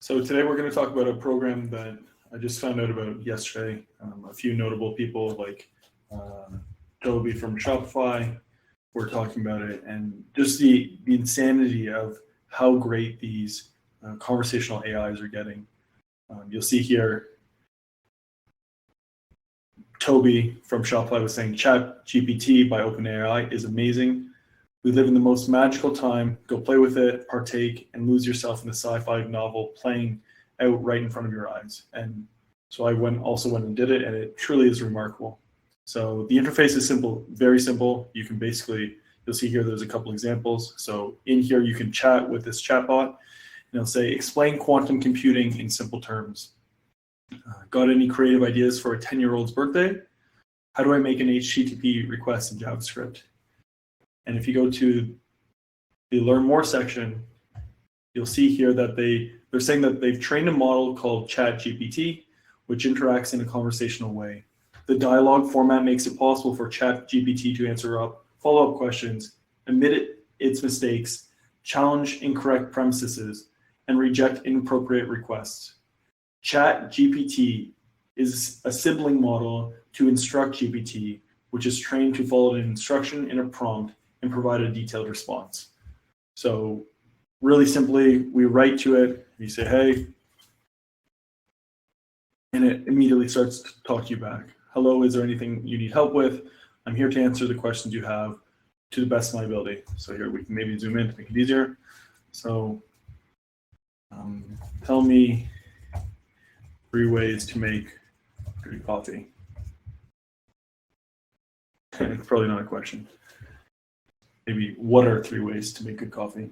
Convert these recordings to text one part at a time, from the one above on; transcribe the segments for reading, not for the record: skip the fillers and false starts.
So today we're going to talk about a program that I just found out about yesterday. A few notable people like Toby from Shopify were talking about it, and just the insanity of how great these conversational AIs are getting. You'll see here, Toby from Shopify was saying ChatGPT by OpenAI is amazing. We live in the most magical time. Go play with it, partake, and lose yourself in the sci-fi novel playing out right in front of your eyes. And so I also went and did it, and it truly is remarkable. So the interface is simple, very simple. You can you'll see here there's a couple examples. So in here you can chat with this chatbot, and it'll say, explain quantum computing in simple terms. Got any creative ideas for a 10-year-old's birthday? How do I make an HTTP request in JavaScript? And if you go to the Learn More section, you'll see here that they're saying that they've trained a model called ChatGPT, which interacts in a conversational way. The dialogue format makes it possible for ChatGPT to answer follow-up questions, admit its mistakes, challenge incorrect premises, and reject inappropriate requests. ChatGPT is a sibling model to InstructGPT, which is trained to follow an instruction in a prompt and provide a detailed response. So really simply, we write to it, you say, hey, and it immediately starts to talk to you back. Hello, is there anything you need help with? I'm here to answer the questions you have to the best of my ability. So here we can maybe zoom in to make it easier. So tell me 3 ways to make good coffee. It's probably not a question. Maybe what are 3 ways to make good coffee?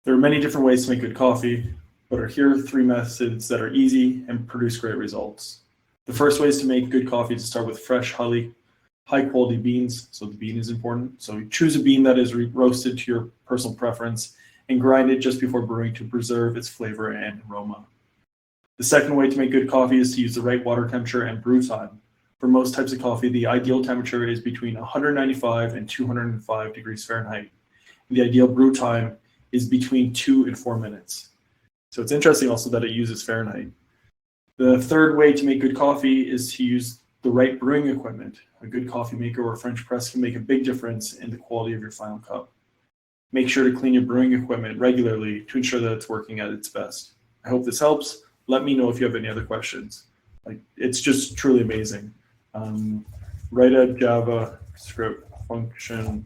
There are many different ways to make good coffee, but here are 3 methods that are easy and produce great results. The first way is to make good coffee to start with fresh, high quality beans. So the bean is important. So you choose a bean that is roasted to your personal preference and grind it just before brewing to preserve its flavor and aroma. The second way to make good coffee is to use the right water temperature and brew time. For most types of coffee, the ideal temperature is between 195 and 205 degrees Fahrenheit. The ideal brew time is between 2 and 4 minutes. So it's interesting also that it uses Fahrenheit. The third way to make good coffee is to use the right brewing equipment. A good coffee maker or French press can make a big difference in the quality of your final cup. Make sure to clean your brewing equipment regularly to ensure that it's working at its best. I hope this helps. Let me know if you have any other questions. It's just truly amazing. Write a JavaScript function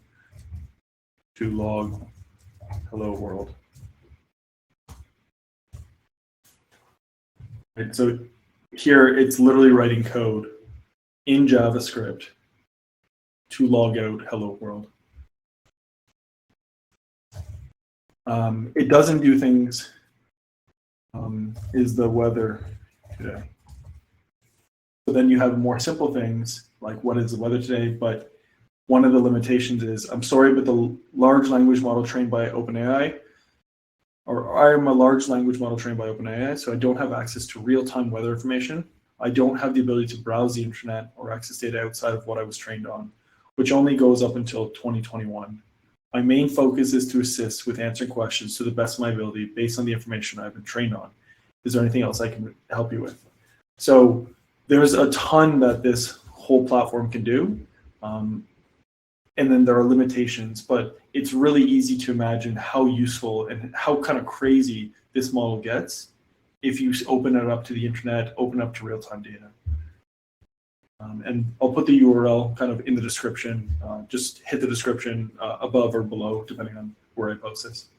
to log hello world. Right, so here it's literally writing code in JavaScript to log out hello world. It doesn't do things. Is the weather today? So then you have more simple things like what is the weather today, but one of the limitations is, I'm sorry, but the large language model trained by OpenAI, or I am a large language model trained by OpenAI, so I don't have access to real-time weather information. I don't have the ability to browse the internet or access data outside of what I was trained on, which only goes up until 2021. My main focus is to assist with answering questions to the best of my ability based on the information I've been trained on. Is there anything else I can help you with? So there's a ton that this whole platform can do. And then there are limitations, but it's really easy to imagine how useful and how kind of crazy this model gets if you open it up to the internet, open up to real-time data. And I'll put the URL kind of in the description. Just hit the description above or below, depending on where I post this.